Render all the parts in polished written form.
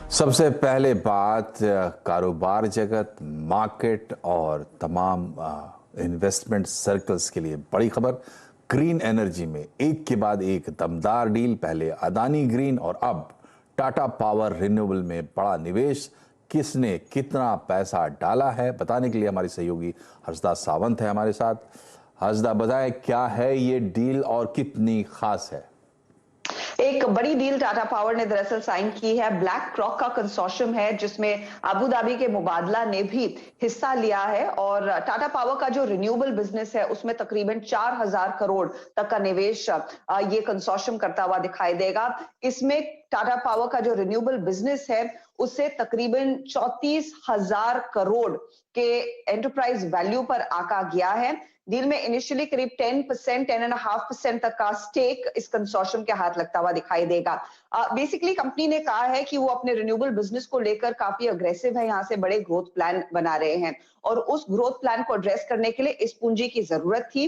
सबसे पहले बात कारोबार जगत, मार्केट और तमाम इन्वेस्टमेंट सर्कल्स के लिए बड़ी खबर। ग्रीन एनर्जी में एक के बाद एक दमदार डील। पहले अदानी ग्रीन और अब टाटा पावर रिन्यूएबल में बड़ा निवेश। किसने कितना पैसा डाला है बताने के लिए हमारी सहयोगी हर्षदा सावंत है हमारे साथ। हर्षदा, बताएं क्या है ये डील और कितनी खास है? एक बड़ी डील टाटा पावर ने दरअसल साइन की है। ब्लैक रॉक का कंसोर्शियम है जिसमें अबू धाबी के मुबादला ने भी हिस्सा लिया है और टाटा पावर का जो रिन्यूएबल बिजनेस है उसमें तकरीबन 4000 करोड़ तक का निवेश ये कंसोर्शियम करता हुआ दिखाई देगा। इसमें टाटा पावर का जो रिन्यूएबल बिजनेस है उससे तकरीबन 34,000 करोड़ के एंटरप्राइज वैल्यू पर आका गया है। डील में इनिशियली करीब 10.5% तक का स्टेक इस कंसोर्शियम के हाथ लगता हुआ दिखाई देगा। बेसिकली कंपनी ने कहा है कि वो अपने रिन्यूएबल बिजनेस को लेकर काफी अग्रेसिव है, यहाँ से बड़े ग्रोथ प्लान बना रहे हैं और उस ग्रोथ प्लान को एड्रेस करने के लिए इस पूंजी की जरूरत थी।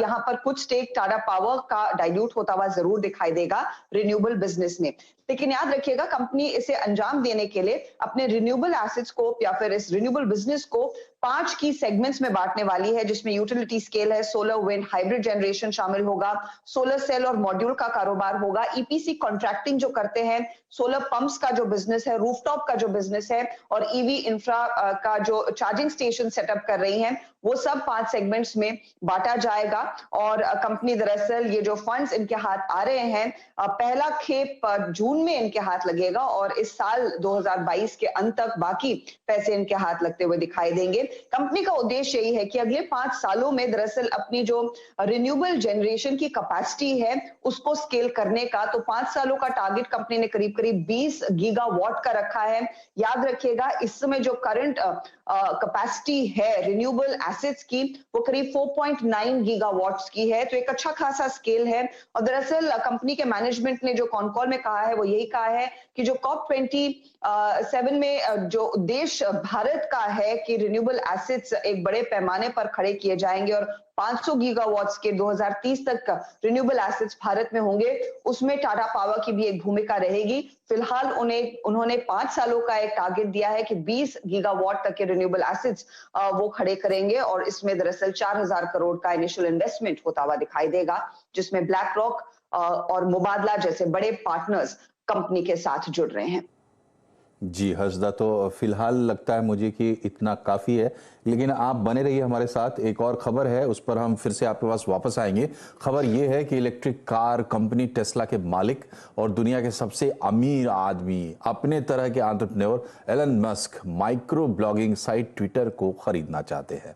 यहाँ पर कुछ स्टेक टाटा पावर का डाइल्यूट होता हुआ जरूर दिखाई देगा रिन्यूएबल बिजनेस में, लेकिन याद रखिएगा कंपनी इसे अंजाम देने के लिए अपने रिन्यूएबल एसेट्स को या फिर इस रिन्यूएबल बिजनेस को 5 की सेगमेंट्स में बांटने वाली है, जिसमें यूटिलिटी स्केल है, सोलर विंड हाइब्रिड जनरेशन शामिल होगा, सोलर सेल और मॉड्यूल का कारोबार होगा, ईपीसी कॉन्ट्रैक्टिंग जो करते हैं, सोलर पंप्स का जो बिजनेस है, रूफटॉप का जो बिजनेस है और ईवी इंफ्रा का जो चार्जिंग स्टेशन सेटअप कर रही हैं, वो सब 5 सेगमेंट्स में बांटा जाएगा। और कंपनी दरअसल ये जो फंड्स इनके हाथ आ रहे हैं, पहला खेप जून में इनके हाथ लगेगा और इस साल 2022 के अंत तक बाकी पैसे इनके हाथ लगते हुए दिखाई देंगे। कंपनी का उद्देश्य यही है कि अगले 5 सालों में दरअसल अपनी जो रिन्यूएबल जनरेशन की कैपेसिटी है उसको स्केल करने का, तो 5 सालों का टारगेट कंपनी ने करीब करीब 20 गीगावाट का रखा है। याद रखिएगा इस समय जो करंट कैपेसिटी है रिन्यूएबल एसेट्स की वो करीब 4.9 गीगावाट्स की है, तो एक अच्छा खासा स्केल है। और दरअसल कंपनी के मैनेजमेंट ने जो कॉन कॉल में कहा है वो यही कहा है कि जो COP 27 में जो उद्देश्य भारत का है कि रिन्यूएबल एसेट्स एक बड़े पैमाने पर खड़े किए जाएंगे और 500 गीगावाट्स के 2030 तक रिन्यूएबल एसेट्स भारत में होंगे, उसमें टाटा पावर की भी एक भूमिका रहेगी। फिलहाल उन्होंने 5 सालों का एक टारगेट दिया है कि 20 गीगावाट तक के रिन्यूएबल एसेट्स वो खड़े करेंगे और इसमें दरअसल 4000 करोड़ का इनिशियल इन्वेस्टमेंट होता हुआ दिखाई देगा, जिसमें ब्लैक रॉक और मुबादला जैसे बड़े पार्टनर्स कंपनी के साथ जुड़ रहे हैं। जी हर्षदा, तो फिलहाल लगता है मुझे कि इतना काफ़ी है, लेकिन आप बने रहिए हमारे साथ। एक और खबर है उस पर हम फिर से आपके पास वापस आएंगे। खबर ये है कि इलेक्ट्रिक कार कंपनी टेस्ला के मालिक और दुनिया के सबसे अमीर आदमी, अपने तरह के entrepreneur Elon Musk micro blogging site Twitter को खरीदना चाहते हैं।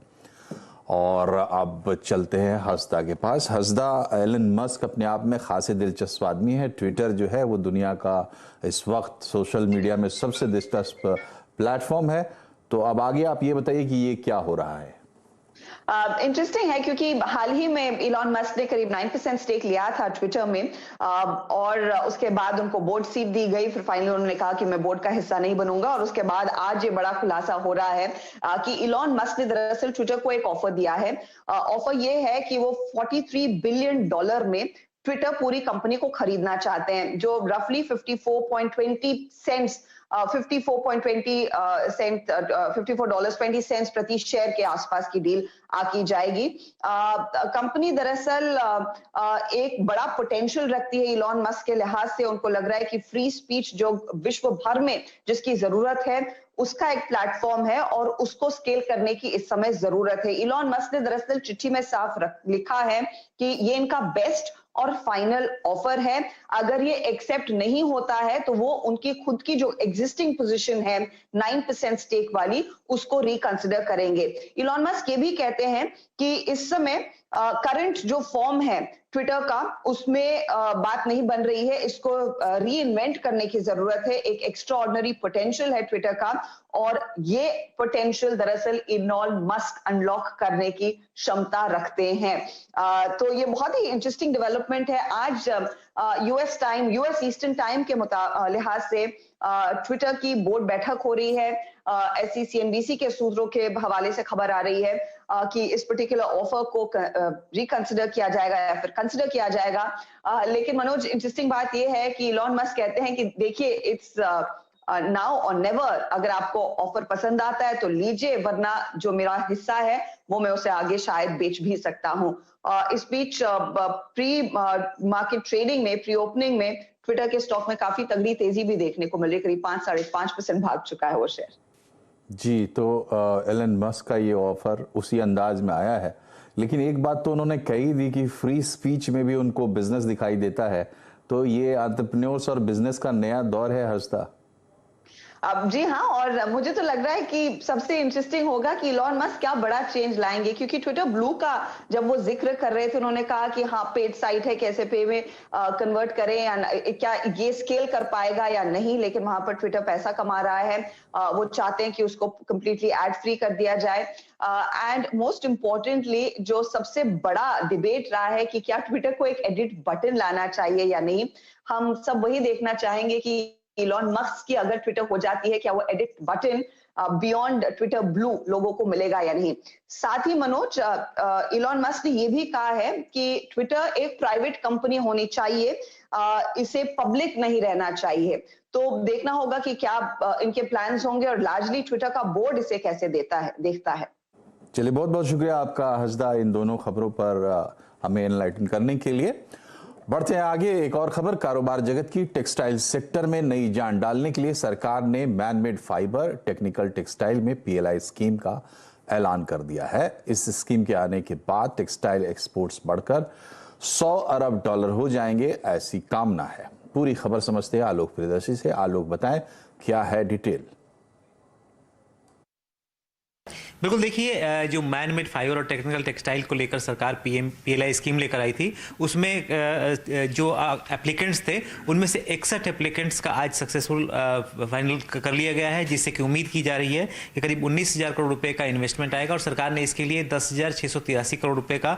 और अब चलते हैं हर्षदा के पास। हर्षदा, एलन मस्क अपने आप में खासे दिलचस्प आदमी है। ट्विटर जो है वो दुनिया का इस वक्त सोशल मीडिया में सबसे दिलचस्प प्लेटफॉर्म है। तो अब आगे आप ये बताइए कि ये क्या हो रहा है? इंटरेस्टिंग है क्योंकि हाल ही में इलॉन मस्क ने करीब 9% स्टेक लिया था ट्विटर में और उसके बाद उनको बोर्ड सीट दी गई। फिर फाइनली उन्होंने कहा कि मैं बोर्ड का हिस्सा नहीं बनूंगा और उसके बाद आज ये बड़ा खुलासा हो रहा है कि इलॉन मस्क ने दरअसल ट्विटर को एक ऑफर दिया है। ऑफर ये है कि वो $43 बिलियन में ट्विटर पूरी कंपनी को खरीदना चाहते हैं, जो रफली 54.20 सेंट्स 54.20 सेंट्स प्रति शेयर के आसपास की डील आकी जाएगी। कंपनी दरअसल एक बड़ा पोटेंशियल रखती है इलॉन मस्क के लिहाज से। उनको लग रहा है कि फ्री स्पीच जो विश्व भर में जिसकी जरूरत है उसका एक प्लेटफॉर्म है और उसको स्केल करने की इस समय जरूरत है। इलॉन मस्क ने दरअसल चिट्ठी में साफ लिखा है कि ये इनका बेस्ट और फाइनल ऑफर है। अगर ये एक्सेप्ट नहीं होता है तो वो उनकी खुद की जो एग्जिस्टिंग पोजीशन है 9% स्टेक वाली उसको रिकंसिडर करेंगे। इलॉन मस्क ये भी कहते हैं कि इस समय करंट जो फॉर्म है ट्विटर का उसमें बात नहीं बन रही है, इसको री इन्वेंट करने की जरूरत है। एक एक्स्ट्रा ऑर्डिनरी पोटेंशियल है ट्विटर का और ये पोटेंशियल दरअसल इलॉन मस्क अनलॉक करने की क्षमता रखते हैं। तो ये बहुत ही इंटरेस्टिंग डेवलपमेंट है। आज यूएस ईस्टर्न टाइम के लिहाज से ट्विटर की बोर्ड बैठक हो रही है। CNBC के सूत्रों के हवाले से खबर आ रही है कि इस पर्टिकुलर ऑफर को रिकंसिडर किया जाएगा या फिर कंसिडर किया जाएगा। लेकिन मनोज, इंटरेस्टिंग बात यह है कि इलॉन मस्क कहते हैं कि देखिए इट्स नाउ और नेवर। अगर आपको ऑफर पसंद आता है तो लीजिए, वरना जो मेरा हिस्सा है वो मैं उसे आगे शायद बेच भी सकता हूं। इस बीच प्री मार्केट ट्रेडिंग में, प्री ओपनिंग में ट्विटर के स्टॉक में काफी तगड़ी तेजी भी देखने को मिल रही है। करीब 5-5.5% भाग चुका है वो शेयर। जी, तो एलन मस्क का ये ऑफर उसी अंदाज में आया है, लेकिन एक बात तो उन्होंने कही थी कि फ्री स्पीच में भी उनको बिजनेस दिखाई देता है। तो ये एंटरप्रेन्योर्स और बिजनेस का नया दौर है हर्षदा। अब जी हाँ, और मुझे तो लग रहा है कि सबसे इंटरेस्टिंग होगा कि इलॉन मस्क क्या बड़ा चेंज लाएंगे, क्योंकि ट्विटर ब्लू का जब वो जिक्र कर रहे थे, उन्होंने कहा कि हाँ पेड साइट है, कैसे पे में कन्वर्ट करें या क्या ये स्केल कर पाएगा या नहीं, लेकिन वहां पर ट्विटर पैसा कमा रहा है। वो चाहते हैं कि उसको कंप्लीटली एड फ्री कर दिया जाए। एंड मोस्ट इंपॉर्टेंटली जो सबसे बड़ा डिबेट रहा है कि क्या ट्विटर को एक एडिट बटन लाना चाहिए या नहीं, हम सब वही देखना चाहेंगे कि इलॉन मस्क की अगर ट्विटर हो जाती है, क्या वो edit button beyond Twitter blue लोगों को मिलेगा या नहीं। साथ ही मनोज, इलॉन मस्क ने ये भी कहा है कि ट्विटर एक प्राइवेट कंपनी होनी चाहिए, इसे पब्लिक नहीं रहना चाहिए। तो देखना होगा कि क्या इनके प्लान्स होंगे और लार्जली ट्विटर का बोर्ड इसे कैसे देखता है। चलिए, बहुत बहुत शुक्रिया आपका हर्षदा, इन दोनों खबरों पर हमें एनलाइटन करने के लिए। बढ़ते हैं आगे, एक और खबर कारोबार जगत की। टेक्सटाइल सेक्टर में नई जान डालने के लिए सरकार ने man made fibre technical textile में PLI स्कीम का ऐलान कर दिया है। इस स्कीम के आने के बाद टेक्सटाइल एक्सपोर्ट्स बढ़कर $100 अरब हो जाएंगे, ऐसी कामना है। पूरी खबर समझते हैं आलोक प्रियदर्शी से। आलोक, बताएं क्या है डिटेल। बिल्कुल, देखिए जो मैन मेड फाइबर और टेक्निकल टेक्सटाइल को लेकर सरकार PLI स्कीम लेकर आई थी, उसमें जो एप्लीकेंट्स थे उनमें से 61 एप्लीकेंट्स का आज सक्सेसफुल फाइनल कर लिया गया है, जिससे कि उम्मीद की जा रही है कि करीब 19,000 करोड़ रुपए का इन्वेस्टमेंट आएगा। और सरकार ने इसके लिए 10,683 करोड़ रुपए का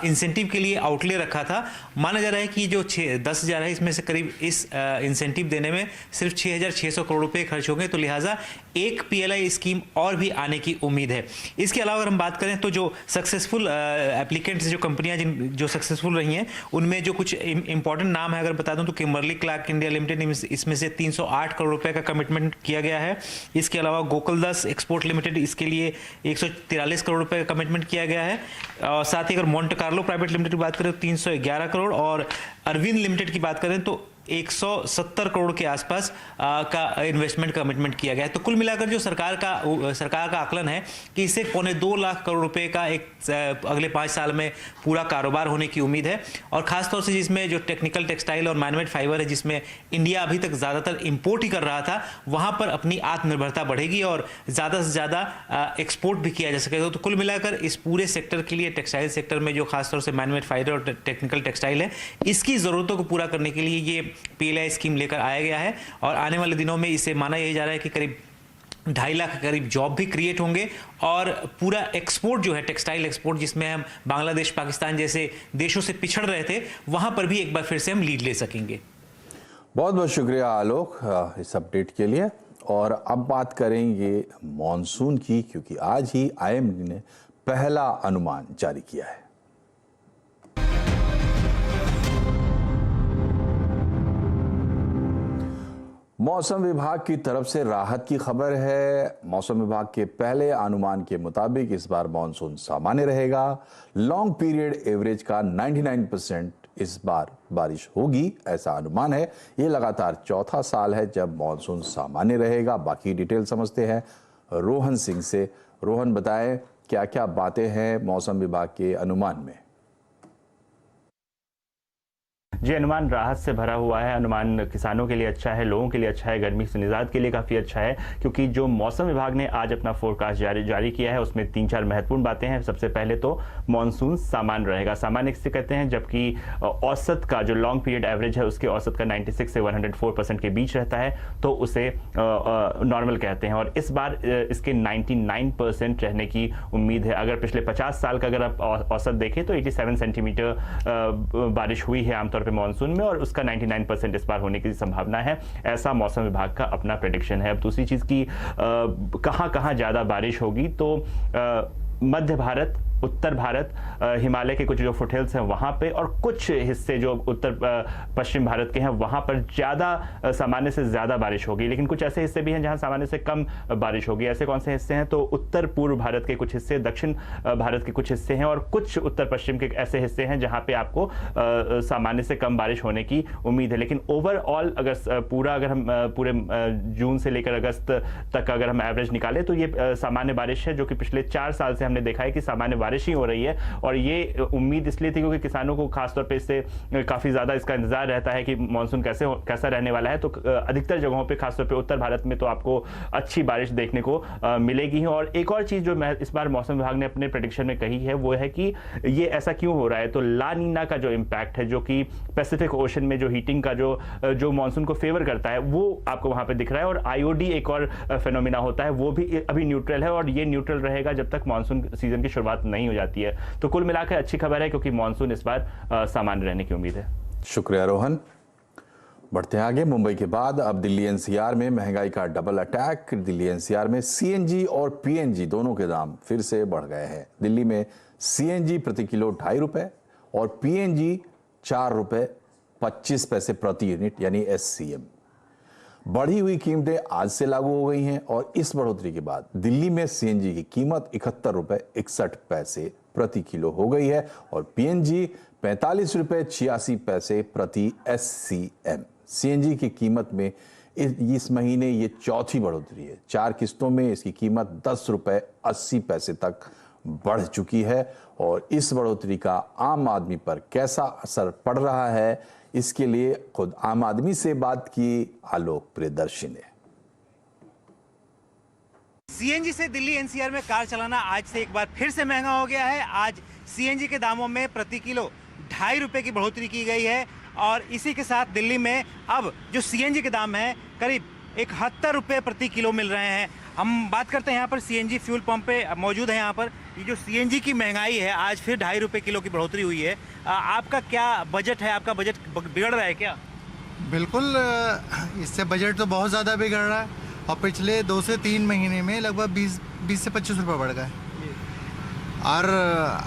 इंसेंटिव के लिए आउटले रखा था। माना जा रहा है कि जो 10,000 है, इसमें से करीब इस इंसेंटिव देने में सिर्फ 6,600 करोड़ रुपए खर्च होंगे, तो लिहाजा एक PLI स्कीम और भी आने की उम्मीद है। इसके अलावा अगर हम बात करें तो जो सक्सेसफुल एप्लीकेंट्स, जो कंपनियां जो सक्सेसफुल रही हैं, उनमें जो कुछ इंपॉर्टेंट नाम है अगर बता दूं तो किम्बर्ली क्लार्क इंडिया लिमिटेड, इसमें से 308 करोड़ रुपए का कमिटमेंट किया गया है। इसके अलावा गोकुलदास एक्सपोर्ट लिमिटेड, इसके लिए 143 करोड़ रुपए का कमिटमेंट किया गया है। और साथ ही अगर मोंटे कार्लो प्राइवेट लिमिटेड की बात करें तो 311 करोड़, और अरविंद लिमिटेड की बात करें तो 170 करोड़ के आसपास का इन्वेस्टमेंट कमिटमेंट किया गया है। तो कुल मिलाकर जो सरकार का आकलन है कि इससे 2.25 लाख करोड़ रुपए का एक अगले 5 साल में पूरा कारोबार होने की उम्मीद है। और खासतौर से जिसमें जो टेक्निकल टेक्सटाइल और मैनमेड फाइबर है, जिसमें इंडिया अभी तक ज़्यादातर इंपोर्ट ही कर रहा था, वहाँ पर अपनी आत्मनिर्भरता बढ़ेगी और ज़्यादा से ज़्यादा एक्सपोर्ट भी किया जा सकेगा। तो कुल मिलाकर इस पूरे सेक्टर के लिए, टेक्सटाइल सेक्टर में जो खासतौर से मैनमेड फाइबर और टेक्निकल टेक्सटाइल है, इसकी ज़रूरतों को पूरा करने के लिए ये PLI स्कीम लेकर आया गया है। और आने वाले दिनों में इसे माना यह जा रहा है कि करीब 2.5 लाख के करीब जॉब भी क्रिएट होंगे, और पूरा एक्सपोर्ट जो है, टेक्सटाइल एक्सपोर्ट, जिसमें हम बांग्लादेश, पाकिस्तान जैसे देशों से पिछड़ रहे थे, वहां पर भी एक बार फिर से हम लीड ले सकेंगे। बहुत बहुत शुक्रिया आलोक इस अपडेट के लिए। और अब बात करेंगे मॉनसून की, क्योंकि आज ही IMD ने पहला अनुमान जारी किया है। मौसम विभाग की तरफ से राहत की खबर है। मौसम विभाग के पहले अनुमान के मुताबिक इस बार मानसून सामान्य रहेगा। लॉन्ग पीरियड एवरेज का 99% इस बार बारिश होगी, ऐसा अनुमान है। ये लगातार चौथा साल है जब मानसून सामान्य रहेगा। बाकी डिटेल समझते हैं रोहन सिंह से। रोहन, बताएं क्या क्या बातें हैं मौसम विभाग के अनुमान में। जी, अनुमान राहत से भरा हुआ है। अनुमान किसानों के लिए अच्छा है, लोगों के लिए अच्छा है, गर्मी से निजात के लिए काफ़ी अच्छा है, क्योंकि जो मौसम विभाग ने आज अपना फोरकास्ट जारी किया है उसमें 3-4 महत्वपूर्ण बातें हैं। सबसे पहले तो मानसून सामान्य रहेगा। सामान्य किसे कहते हैं? जबकि औसत का जो लॉन्ग पीरियड एवरेज है उसके औसत का 96 से 104% के बीच रहता है, तो उसे नॉर्मल कहते हैं। और इस बार इसके 99% रहने की उम्मीद है। अगर पिछले 50 साल का अगर आप औसत देखें तो 87 सेंटीमीटर बारिश हुई है आमतौर पे मानसून में, और उसका 99% इस बार होने की संभावना है, ऐसा मौसम विभाग का अपना प्रेडिक्शन है। अब दूसरी चीज की कहां-कहां ज्यादा बारिश होगी, तो मध्य भारत, उत्तर भारत, हिमालय के कुछ जो फुटहिल्स हैं वहां पे, और कुछ हिस्से जो उत्तर पश्चिम भारत के हैं वहां पर ज्यादा सामान्य से ज्यादा बारिश होगी। लेकिन कुछ ऐसे हिस्से भी हैं जहां सामान्य से कम बारिश होगी। ऐसे कौन से हिस्से हैं? तो उत्तर पूर्व भारत के कुछ हिस्से, दक्षिण भारत के कुछ हिस्से हैं, और कुछ उत्तर पश्चिम के ऐसे हिस्से हैं जहां पे आपको सामान्य से कम बारिश होने की उम्मीद है। लेकिन ओवरऑल अगर हम पूरे जून से लेकर अगस्त तक अगर हम एवरेज निकालें तो ये सामान्य बारिश है, जो कि पिछले 4 साल से हमने देखा है कि सामान्य बारिश ही हो रही है। और ये उम्मीद इसलिए थी क्योंकि किसानों को खासतौर पे इससे काफी ज्यादा इसका इंतजार रहता है कि मानसून कैसा रहने वाला है। तो अधिकतर जगहों पे, खासतौर पे उत्तर भारत में, तो आपको अच्छी बारिश देखने को मिलेगी। और एक और चीज जो इस बार मौसम विभाग ने अपने प्रेडिक्शन में कही है वो है कि ये ऐसा क्यों हो रहा है। तो ला नीना का जो इम्पैक्ट है, जो कि पैसिफिक ओशन में जो हीटिंग का जो मानसून को फेवर करता है, वो आपको वहां पे दिख रहा है। और आईओडी एक और फेनोमिना होता है, वो भी अभी न्यूट्रल है, और ये न्यूट्रल रहेगा जब तक मानसून सीजन की शुरुआत नहीं हो जाती है। तो कुल मिलाकर अच्छी खबर है, क्योंकि मानसून इस बार सामान्य रहने की उम्मीद है। शुक्रिया रोहन। बढ़ते हैं आगे। मुंबई के बाद अब दिल्ली एनसीआर में महंगाई का डबल अटैक। दिल्ली एनसीआर में सीएनजी और पीएनजी दोनों के दाम फिर से बढ़ गए हैं। दिल्ली में सीएनजी प्रति किलो 2.5 रुपए और पीएनजी 4 रुपए 25 पैसे प्रति यूनिट यानी एससीएम। बढ़ी हुई कीमतें आज से लागू हो गई हैं और इस बढ़ोतरी के बाद दिल्ली में सीएनजी की कीमत 71 रुपए 61 पैसे प्रति किलो हो गई है और पीएनजी 45 रुपए 86 पैसे प्रति एससीएम। सीएनजी की कीमत में इस महीने ये चौथी बढ़ोतरी है। 4 किस्तों में इसकी कीमत 10 रुपए 80 पैसे तक बढ़ चुकी है और इस बढ़ोतरी का आम आदमी पर कैसा असर पड़ रहा है, इसके लिए खुद आम आदमी से बात की आलोक प्रियदर्शी ने। सीएनजी से दिल्ली एनसीआर में कार चलाना आज से एक बार फिर से महंगा हो गया है। आज सीएनजी के दामों में प्रति किलो 2.5 रुपए की बढ़ोतरी की गई है और इसी के साथ दिल्ली में अब जो सीएनजी के दाम है करीब 71 रुपए प्रति किलो मिल रहे हैं। हम बात करते हैं यहाँ पर सीएनजी फ्यूल पंप पे मौजूद है। यहाँ पर ये जो सीएनजी की महंगाई है, आज फिर 2.5 रुपए किलो की बढ़ोतरी हुई है। आपका क्या बजट है? आपका बजट बिगड़ रहा है क्या? बिल्कुल, इससे बजट तो बहुत ज़्यादा बिगड़ रहा है और पिछले 2 से 3 महीने में लगभग 20 से 25 रुपये बढ़ गए और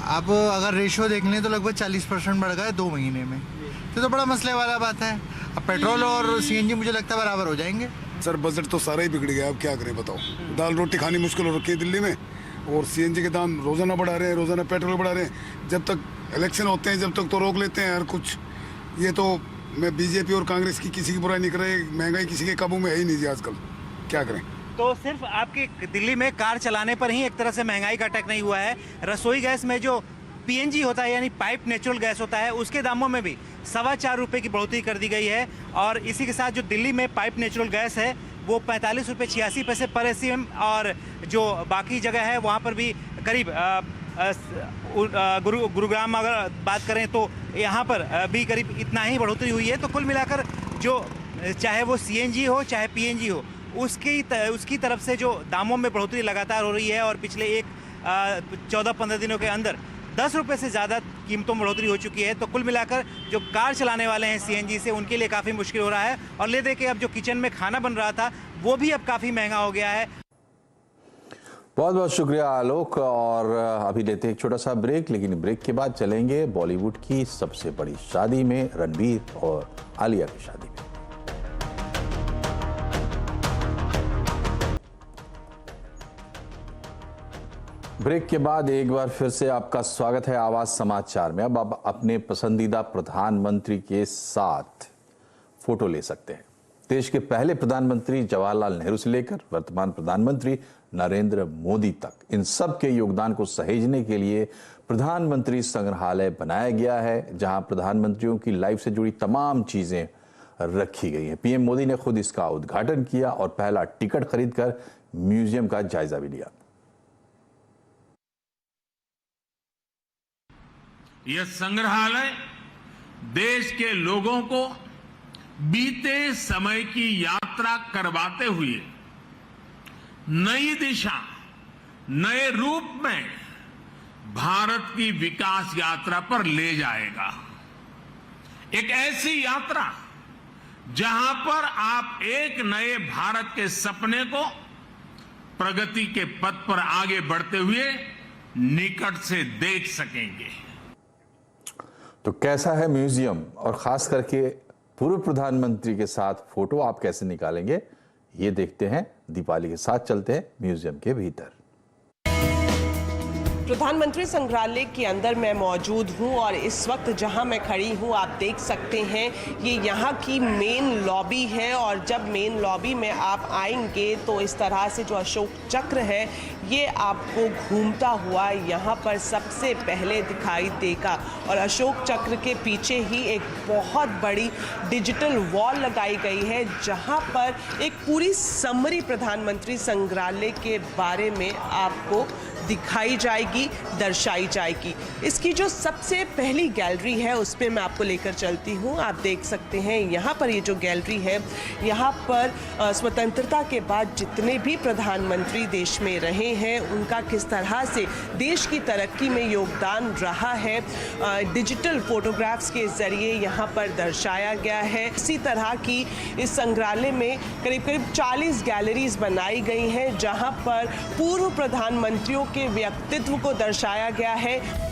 अब अगर रेशियो देख लें तो लगभग 40% बढ़ गए 2 महीने में। तो बड़ा मसले वाला बात है। अब पेट्रोल और सीएनजी मुझे लगता है बराबर हो जाएंगे। सर बजट तो सारा ही बिगड़ गया, अब क्या करें बताओ। दाल रोटी खानी मुश्किल हो रखी है दिल्ली में और सीएनजी के दाम रोज़ाना बढ़ा रहे हैं, रोज़ाना पेट्रोल बढ़ा रहे हैं। जब तक इलेक्शन होते हैं जब तक तो रोक लेते हैं हर कुछ। ये तो मैं बीजेपी और कांग्रेस की किसी की बुराई नहीं कर रही, महंगाई किसी के काबू में है ही नहीं जी आजकल, क्या करें। तो सिर्फ आपके दिल्ली में कार चलाने पर ही एक तरह से महंगाई का अटैक नहीं हुआ है। रसोई गैस में जो पीएनजी होता है यानी पाइप नेचुरल गैस होता है, उसके दामों में भी 4.25 रुपए की बढ़ोतरी कर दी गई है और इसी के साथ जो दिल्ली में पाइप नेचुरल गैस है वो 45 रुपए 86 पैसे पर एससीएम और जो बाकी जगह है वहाँ पर भी करीब गुरुग्राम अगर बात करें तो यहाँ पर भी करीब इतना ही बढ़ोतरी हुई है। तो कुल मिलाकर जो चाहे वो सीएनजी हो चाहे पीएनजी हो उसकी तरफ से जो दामों में बढ़ोतरी लगातार हो रही है और पिछले 14-15 दिनों के अंदर 10 रुपए से ज़्यादा कीमतों में बढ़ोतरी हो चुकी है। तो कुल मिलाकर जो कार चलाने वाले हैं सीएनजी से उनके लिए काफ़ी मुश्किल हो रहा है और ले दे के अब जो किचन में खाना बन रहा था वो भी अब काफ़ी महंगा हो गया है। बहुत बहुत शुक्रिया आलोक। और अभी लेते हैं एक छोटा सा ब्रेक, लेकिन ब्रेक के बाद चलेंगे बॉलीवुड की सबसे बड़ी शादी में, रणबीर और आलिया की शादी में। ब्रेक के बाद एक बार फिर से आपका स्वागत है आवाज समाचार में। अब आप अपने पसंदीदा प्रधानमंत्री के साथ फोटो ले सकते हैं। देश के पहले प्रधानमंत्री जवाहरलाल नेहरू से लेकर वर्तमान प्रधानमंत्री नरेंद्र मोदी तक, इन सब के योगदान को सहेजने के लिए प्रधानमंत्री संग्रहालय बनाया गया है, जहां प्रधानमंत्रियों की लाइफ से जुड़ी तमाम चीजें रखी गई हैं। पीएम मोदी ने खुद इसका उद्घाटन किया और पहला टिकट खरीदकर म्यूजियम का जायजा भी लिया। यह संग्रहालय देश के लोगों को बीते समय की यात्रा करवाते हुए नई दिशा, नए रूप में भारत की विकास यात्रा पर ले जाएगा। एक ऐसी यात्रा जहां पर आप एक नए भारत के सपने को प्रगति के पथ पर आगे बढ़ते हुए निकट से देख सकेंगे। तो कैसा है म्यूजियम और खास करके पूर्व प्रधानमंत्री के साथ फोटो आप कैसे निकालेंगे, ये देखते हैं। दीपाली के साथ चलते हैं म्यूजियम के भीतर। प्रधानमंत्री संग्रहालय के अंदर मैं मौजूद हूं और इस वक्त जहां मैं खड़ी हूं आप देख सकते हैं ये यहां की मेन लॉबी है। और जब मेन लॉबी में आप आएंगे तो इस तरह से जो अशोक चक्र है ये आपको घूमता हुआ यहां पर सबसे पहले दिखाई देगा। और अशोक चक्र के पीछे ही एक बहुत बड़ी डिजिटल वॉल लगाई गई है जहां पर एक पूरी समरी प्रधानमंत्री संग्रहालय के बारे में आपको दिखाई जाएगी, दर्शाई जाएगी। इसकी जो सबसे पहली गैलरी है उस पे मैं आपको लेकर चलती हूँ। आप देख सकते हैं यहाँ पर ये जो गैलरी है यहाँ पर स्वतंत्रता के बाद जितने भी प्रधानमंत्री देश में रहे हैं उनका किस तरह से देश की तरक्की में योगदान रहा है डिजिटल फोटोग्राफ्स के जरिए यहाँ पर दर्शाया गया है। इसी तरह की इस संग्रहालय में करीब करीब 40 गैलरीज बनाई गई हैं जहाँ पर पूर्व प्रधानमंत्रियों के व्यक्तित्व को दर्शाया गया है।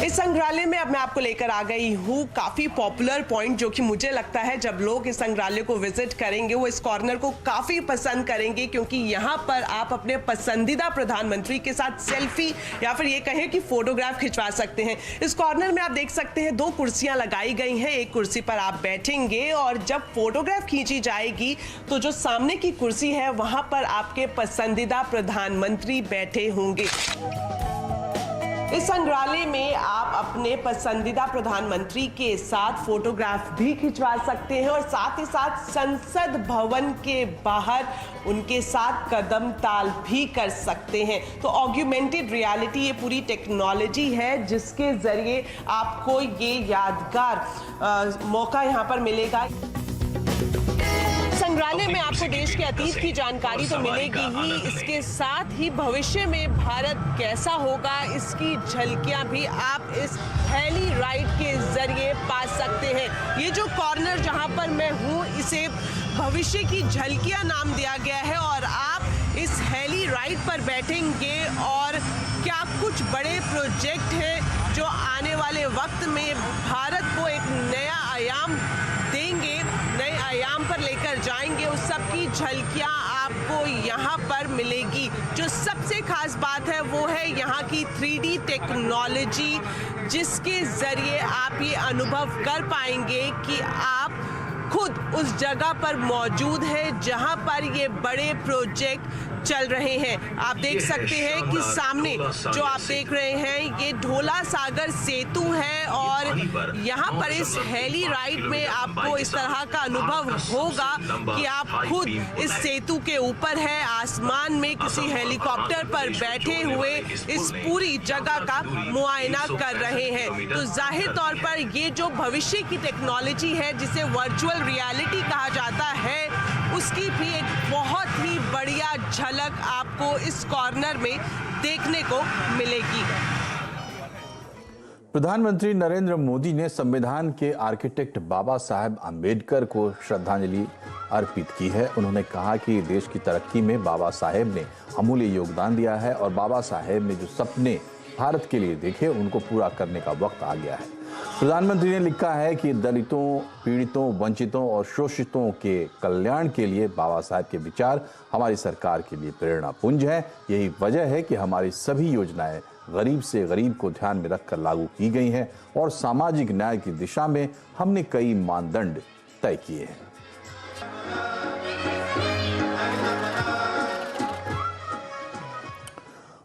इस संग्रहालय में अब मैं आपको लेकर आ गई हूँ काफी पॉपुलर पॉइंट, जो कि मुझे लगता है जब लोग इस संग्रहालय को विजिट करेंगे वो इस कॉर्नर को काफी पसंद करेंगे, क्योंकि यहाँ पर आप अपने पसंदीदा प्रधानमंत्री के साथ सेल्फी या फिर ये कहें कि फोटोग्राफ खिंचवा सकते हैं। इस कॉर्नर में आप देख सकते हैं 2 कुर्सियां लगाई गई हैं। एक कुर्सी पर आप बैठेंगे और जब फोटोग्राफ खींची जाएगी तो जो सामने की कुर्सी है वहां पर आपके पसंदीदा प्रधानमंत्री बैठे होंगे। इस संग्रहालय में आप अपने पसंदीदा प्रधानमंत्री के साथ फोटोग्राफ भी खिंचवा सकते हैं और साथ ही साथ संसद भवन के बाहर उनके साथ कदम ताल भी कर सकते हैं। तो ऑग्यूमेंटेड रियलिटी ये पूरी टेक्नोलॉजी है जिसके जरिए आपको ये यादगार मौका यहाँ पर मिलेगा। संग्रहालय में आपको देश के अतीत की जानकारी तो मिलेगी ही, इसके साथ ही भविष्य में भारत कैसा होगा इसकी झलकियां भी आप इस हेली राइड के जरिए पा सकते हैं। ये जो कॉर्नर जहां पर मैं हूं इसे भविष्य की झलकियां नाम दिया गया है और आप इस हेली राइड पर बैठेंगे और क्या कुछ बड़े प्रोजेक्ट हैं जो आने वाले वक्त में भारत को एक नया आयाम देंगे, नए आयाम पर लेकर जाएंगे, उस सब की झलकियां आपको यहाँ पर मिलेगी। जो सबसे खास बात है वो है यहाँ की 3D टेक्नोलॉजी, जिसके जरिए आप ये अनुभव कर पाएंगे कि आप खुद उस जगह पर मौजूद है जहां पर ये बड़े प्रोजेक्ट चल रहे हैं। आप देख सकते हैं कि सामने जो आप देख रहे हैं ये ढोला सागर सेतु है और यहाँ पर इस हेली राइड में आपको इस तरह का अनुभव होगा कि आप खुद इस सेतु के ऊपर है, आसमान में किसी हेलीकॉप्टर पर बैठे हुए इस पूरी जगह का मुआयना कर रहे हैं। तो जाहिर तौर पर ये जो भविष्य की टेक्नोलॉजी है जिसे वर्चुअल रियलिटी कहा जाता है उसकी भी एक बहुत ही बढ़िया झलक आपको इस कॉर्नर में देखने को मिलेगी। प्रधानमंत्री नरेंद्र मोदी ने संविधान के आर्किटेक्ट बाबा साहेब आम्बेडकर को श्रद्धांजलि अर्पित की है। उन्होंने कहा कि देश की तरक्की में बाबा साहेब ने अमूल्य योगदान दिया है और बाबा साहेब ने जो सपने भारत के लिए देखे उनको पूरा करने का वक्त आ गया है। प्रधानमंत्री ने लिखा है कि दलितों, पीड़ितों, वंचितों और शोषितों के कल्याण के लिए बाबा साहेब के विचार हमारी सरकार के लिए प्रेरणा पुंज है। यही वजह है कि हमारी सभी योजनाएं गरीब से गरीब को ध्यान में रखकर लागू की गई हैं और सामाजिक न्याय की दिशा में हमने कई मानदंड तय किए हैं।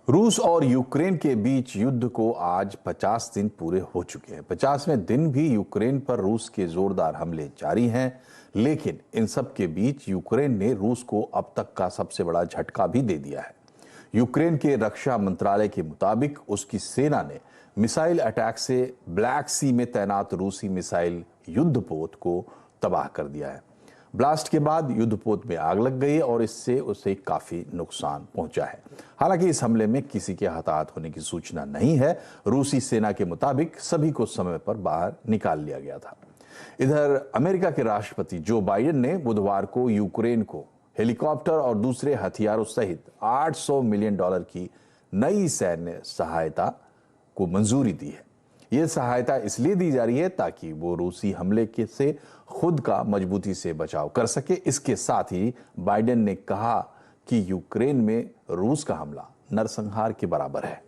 रूस और यूक्रेन के बीच युद्ध को आज 50 दिन पूरे हो चुके हैं। 50वें दिन भी यूक्रेन पर रूस के जोरदार हमले जारी हैं, लेकिन इन सब के बीच यूक्रेन ने रूस को अब तक का सबसे बड़ा झटका भी दे दिया है। यूक्रेन के रक्षा मंत्रालय के मुताबिक उसकी सेना ने मिसाइल अटैक से ब्लैक सी में तैनात रूसी मिसाइल युद्धपोत को तबाह कर दिया है। ब्लास्ट के बाद युद्धपोत में आग लग गई और इससे उसे काफी नुकसान पहुंचा है। हालांकि इस हमले में किसी के हताहत होने की सूचना नहीं है। रूसी सेना के मुताबिक सभी को समय पर बाहर निकाल लिया गया था। इधर अमेरिका के राष्ट्रपति जो बाइडेन ने बुधवार को यूक्रेन को हेलीकॉप्टर और दूसरे हथियारों सहित $800 मिलियन की नई सैन्य सहायता को मंजूरी दी है। ये सहायता इसलिए दी जा रही है ताकि वो रूसी हमले के से खुद का मजबूती से बचाव कर सके। इसके साथ ही बाइडेन ने कहा कि यूक्रेन में रूस का हमला नरसंहार के बराबर है।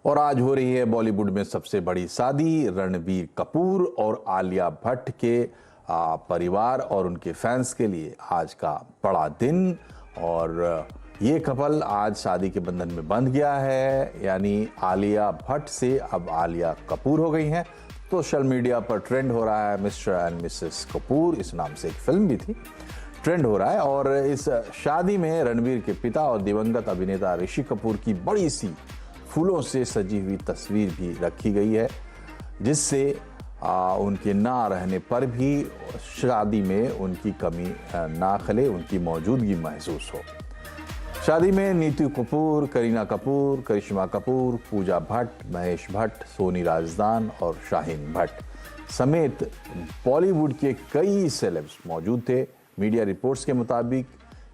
और आज हो रही है बॉलीवुड में सबसे बड़ी शादी। रणबीर कपूर और आलिया भट्ट के परिवार और उनके फैंस के लिए आज का बड़ा दिन। और ये कपल आज शादी के बंधन में बंध गया है, यानी आलिया भट्ट से अब आलिया कपूर हो गई हैं। सोशल मीडिया पर ट्रेंड हो रहा है मिस्टर एंड मिसेस कपूर, इस नाम से एक फिल्म भी थी, ट्रेंड हो रहा है। और इस शादी में रणबीर के पिता और दिवंगत अभिनेता ऋषि कपूर की बड़ी सी फूलों से सजी हुई तस्वीर भी रखी गई है, जिससे उनके ना रहने पर भी शादी में उनकी कमी ना खले, उनकी मौजूदगी महसूस हो। शादी में नीतू कपूर, करीना कपूर, करिश्मा कपूर, पूजा भट्ट, महेश भट्ट, सोनी राजदान और शाहीन भट्ट समेत बॉलीवुड के कई सेलेब्स मौजूद थे। मीडिया रिपोर्ट्स के मुताबिक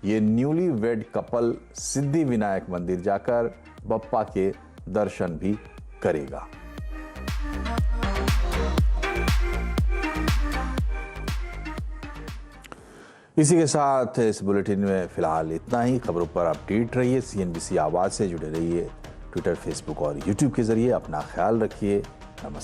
ये newly wed couple Siddhi Vinayak मंदिर जाकर बप्पा के दर्शन भी करेगा। इसी के साथ इस बुलेटिन में फिलहाल इतना ही। खबरों पर अपडेट रहिए, CNBC आवाज से जुड़े रहिए। ट्विटर, फेसबुक और YouTube के जरिए अपना ख्याल रखिए। नमस्कार।